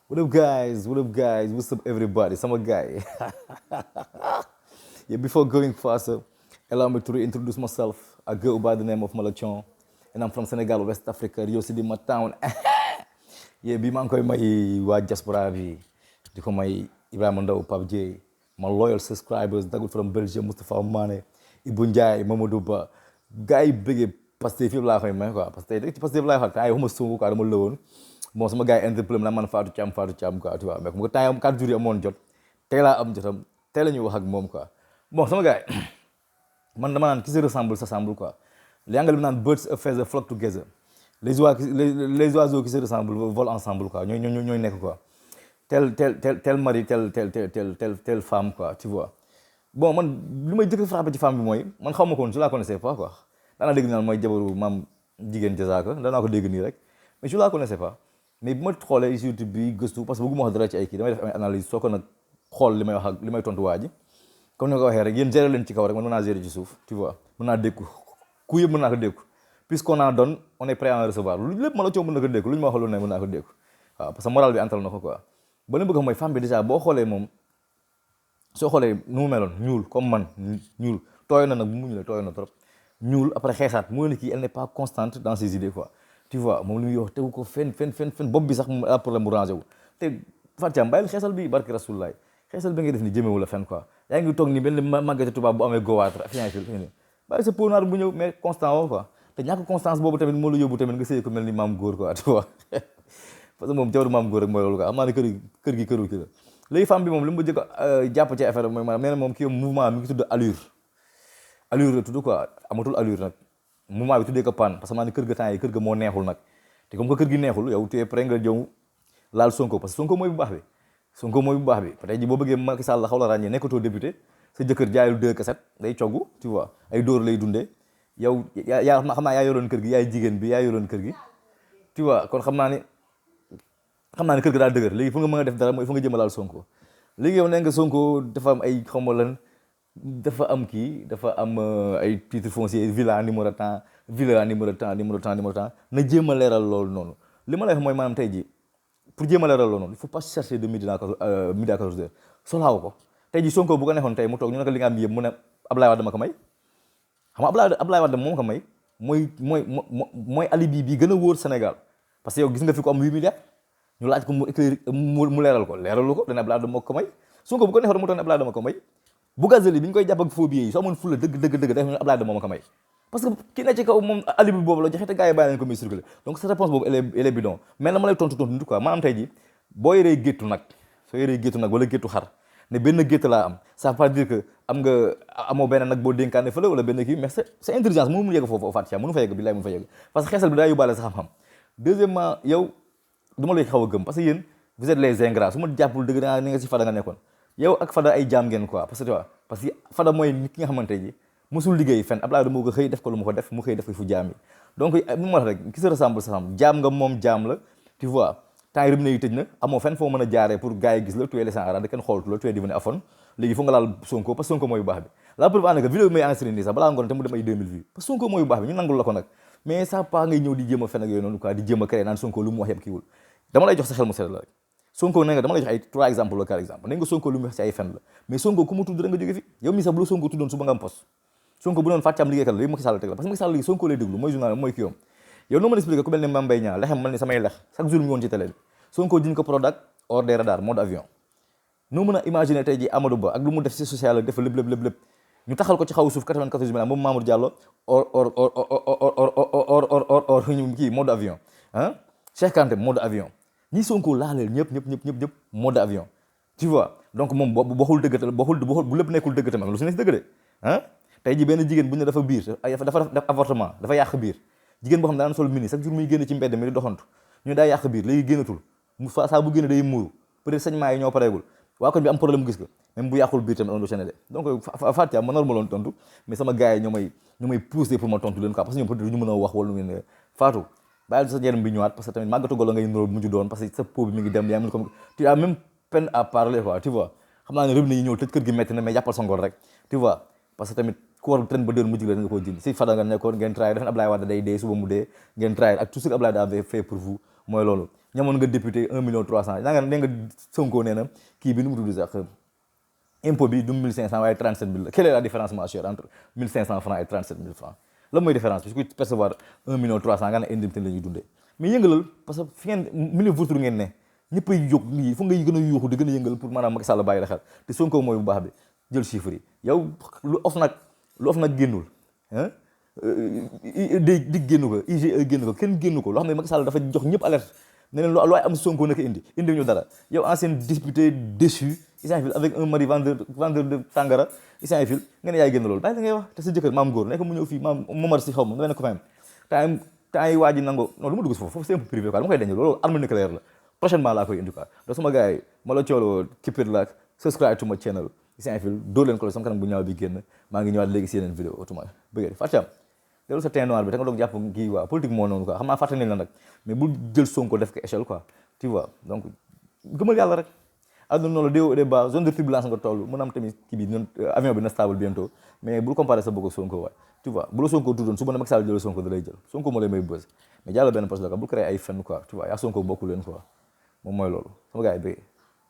What up, guys? What up, guys? What's up, everybody? Sama guy. Yeah, before going faster, allow me to reintroduce myself. I go by the name of Malachon, and I'm from Senegal, West Africa, Rio City, my town. Yeah, bi maa ngi koy may waa diaspora bi di ko may Ibrahima Ndaw Pape Dieye my loyal subscribers dagul from Belgium Moustapha Mané Ibou Ndiaye Mamadou Ba gars yi bëggee Pastef yëpp laa koy may quoi parce que tey ci Pastef laay wax temps yi waxuma sungu quoi dama lëwoon bon sama gars yi interpellé ma man Fatou Thiam quoi tu vois mais comme que temps yi 4 jours yi amoon jot tey laa am jotam tey la ñuy wax ak moom quoi bon sama gars yi man dama naan qui se ressemble s'assemble quoi li anglais bi naan birds of feather flock together les oiseaux qui se ressemblent volent ensemble quoi ñooy nekk quoi tel mari tel femme quoi tu vois bon man li may jëkk frappé ci femme bi mooy man xaw ma ko woon je la connaissais pas quoi daanaa dégg naan mooy jabaru maam jigéen jasaaka danaa ko dégg nii rek mais je la connaissais pas mais bu ma xoolee YouTube bi gëstu parce que bëgguma wax dara ci ay kii damay def ay analyse soo ko nag xool li may wax ak li may tontu waa ji comme ni nga ko waxee rek yéen gérer leen ci kaw rek man mën naa gérer ci suuf tu vois mën naa dékku ku yëpp mën naa ko dékku puisqu'on en donne on est prêt à en recevoir lu lépp ma la coow mën na ko dékku lu ñu ma wax lu ne mën naa ko dékku waaw parce que moral bi antal na ko quoi ba li bëgg xam mooy femme bi déjà boo xoolee moom soo xoolee nu mu meloon ñuul comme man ñuul tooy na nag bu mu ñuulee tooy na trop ñuul après xeesaat mu ne kii elle n'est pas constante dans ses idées quoi tu vois moom li muy wax tegu ko fenn bopp bi sax mu a problème mu rangé wu te Fatou Thiam bàyyil xeesal bi barki rasulaay xeesal bi ngay def ni jëmewu la fenn quoi yaa ngi toog ni benn màggate tubaab bu amee gowaatra fiancil ni bàyyi sa peau noire bu ñëw mais constant woo quoi te ñàkk constance boobu tamit moo la yóbbu tamit nga sëy ko mel ni maam góor quoi tu vois parce que moom jabaru maam góor rek mooy loolu quoi am naa ne kër gi këru ki la léegi femme bi moom li mu jëkk jàpp ci affaire mooy maanaam nee na moom kii mouvement mi ngi tudd allure la tudd quoi amatul allure nag mouvement bi tuddee ko panne parce que maa ne kër ga temps yi kër ga moo neexul nag te comme que kër gi neexul yow tu es prêt nga jëw laal Sonko parce que Sonko mooy bu baax bi peut-être ji boo bëggee Macky Sall la xaw la ràññee nekkatoo député sa jëkkër jaayul 2 kaset day coggu tu vois ay dóor lay dundee yow yaa xam naa yaa yoroon kër gi yaay jigéen bi yaa yoroon kër gi tu vois kon xam naa ni kër ga daal dëgër léegi fu nga mën a def dara mooy fu nga jëm a laal Sonko léegi yow nee nga Sonko dafa am ay xaw ma lan dafa am ay titre foncier villa numéro temps na jéem a leeral loolu noonu li ma lay wax mooy maanaam tey ji pour jéem a leeral loolu noonu il faut pas chercher de midi à 14 heures solaaw ko tey ji Sonko bu ko neexoon tey mu toog ñu ne ko li nga am yëpp mu ne Ablaye Wade dama ko may xam nga Ablaye Wade moom ko may mooy alibi bi gën a wóor Sénégal parce que yow gis nga fi ko am 8 milliards ñu laaj ko mu éclairé mu leeral ko leeralu ko dana Ablaye Wade moo ko may Sonko bu ko neexoon mu toog ne Ablaye Wade dama ko may Bougazelli bi ñu koy jàpp ak faux billets yi soo amoon fulla dëgg def ñu Ablaye Wade moo ma ko may parce que ki ne ci kaw moom alibi boobu la joxe te gars yi bàyyi nañ ko muy circuler donc cette réponse boobu elle est bidon mais na ma lay tontu nit quoi maanaam tey ji boo yoree géttu nag wala géttu xar ne benn gétt laa am ça veut pas dire que amoo benn nag boo dénkaane fële wala benn kii mais c'est intelligence mënu mu yegg foofu Fatou Thiam mënu fa yegg billaay mënu fa yegg parce que xeesal bi daa yóbbaale sa xam-xam deuxièmement yow du ma lay xaw a gëm parce que yéen vous êtes les ingrats su ma jàppul dëgg da ni nga si Fada nga nekkoon yow ak Fada ay jaam ngeen quoi parce que tu vois parce que Fada mooy nit ki nga xamante ji musul liggéey fenn Abdoulaye moo ko xëy def ko lu mu ko def mu xëy def ko fu jaam yi donc nu ma wax rek ki se ressemble sa xam jaam nga moom jaam la tu vois temps yi rëm yi tëj na amoo fenn foo mën a jaaree pour gars yi gis la tu es laissé en rade kenn xoolatu la tu es devenu afon léegi fu nga laal Sonko parce que Sonko mooy bu baax bi la preuve en est que vidéo bi may enregistré nii sax balaa ngoon te mu dem ay 2000 vues parce que Sonko mooy bu baax bi ñu nangul la ko nag mais ça pas ngay ñëw di jéem a fen ak yooyu noonu quoi di jéem a créer naan Sonko lu mu wax yëpp kiiwul dama lay jox sa xel mu sedd la rek Sonko ne nga dama lay jox ay 3 exemples la 4 exemples ne nga Sonko lu mu wax ci ay fen la mais Sonko ku mu tudd rek nga jóge fi yow mi sax bu la Sonko tuddoon suba nga am poste Sonko bu doon Fatou Thiam liggéeykat la léegi Macky Sall teg la parce que Macky Sall léegi Sonko lay déglu mooy journal mooy kii yoom yow noo mën a expliquer ku mel ne Mame Mbaye Niang lexem mel ni samay lex chaque jour mi woon ci télé bi Sonko jiñ ko Prodac hors des radars mode avion noo mën a imaginer tey ji Amadou Ba ak lu mu def ci social ak def lépp ñu taxal ko ci xaw suuf 94 milliards moom Mamour Diallo or kii mode avion ah Cheikh Kanté mode avion ñi Sonko laaleel ñëpp mode avion tu vois donc moom waxul dëgg te bu lépp nekkul dëgg tamit lu si nekk dëgg de ah tey ji benn jigéen bu ñu ne dafa biir dafa def avortement dafa yàq biir jigéen boo xam ne daan sol mini chaque jour muy génn ci mbedd mi di doxantu ñu daa yàq biir léegi génnatul saa bu génne day muuru peut-être saignement yi ñoo pareegul waa koñ bi am problème gis ko même bu yàqul biir tamit on doit changer de donc Fatou Thiam ma normaloon tontu mais sama gars yi ñoo may pousser pour ma tontu leen quoi parce que ñoom peut-être du ñu mën a wax wala nu ngeen Fatou bàyyil sa yaram bi ñëwaat parce que tamit màggatu golo ngay nuróo mujj doon parce que sa peau bi mi ngi dem yaa ngi comme tu as même peine à parler quoi tu vois xam naa ne rëb na yi ñëw tëj kër gi metti na mais jàppal sa ngor rek tu vois parce que tamit ku war train ba déwén mujj la nga koo jënd si Fada nga nekkoon ngeen traay def Ablaye Wade day dee suba mu dee ngeen traay ak tout ce que Ablaye Wade avait fait pour vous mooy loolu ñamoon nga député 1 million 300 nga Sonko nee na kii bi nu mu tudd sax impôt bi du 1500 waaye 37000 la quelle est la différence ma chère entre 1500 francs et 37000 francs lan mooy différence bi ku percevoir 1 million 300 nga ne indemnité la ñuy dundee mais yëngalal parce que fi ngeen milieu vautour ngeen ne ñëpp ay jóg lii fu ngay gën a yuuxu di gën a yëngal pour maanaam Macky Sall bàyyi la xel te Sonko mooy bu baax bi jël chiffres yi yow lu of nag génnul di génn ko IGE génn ko kenn génn ko loo xam ne Macky Sall dafa jox ñëpp alerte ne leen looy am Sonko naka indi ñu dara yow ancien député déchu Isaïfil avec un mari vendeur de tàngara Isaïfil nga ne yaay génn loolu bàyyi la ngay wax te sa jëkkër maam góor nekk mu ñëw fii maam Momar si xaw ma nga ne ko fayam temps yi waa ji nango non lu ma dugg si foofu c'est un peu privé quoi dama koy dañu loolu arme nucléaire la prochainement laa koy indi quoi donc sama gars yi ma la cooloo keep it like subscribe to my channel Isaïfil dóor leen ko sama kanam bu ñaaw bi génn maa ngi ñëwaat léegi si yeneen vidéo autrement bëggee Fatou dellu sa teint noir bi te nga doog jàpp kii quoi politique moo noonu quoi xam naa fàtte nañ la nag mais bul jël Sonko def ko échelle quoi tu vois donc gëmal yàlla rek àdduna noonu la déo de ba zone de turbulence nga toll mën am tamit kii bi avion bi na stable bientôt mais bul comparer sa bëgg Sonko waay tu vois bu la Sonko tuddoon su ma ne Macky Sall jël Sonko da lay jël Sonko moo lay may buzz mais jàll benn poste la quoi bul créer ay fenn quoi tu vois yaa Sonko bokku leen quoi moom mooy loolu sama gars yi bëggee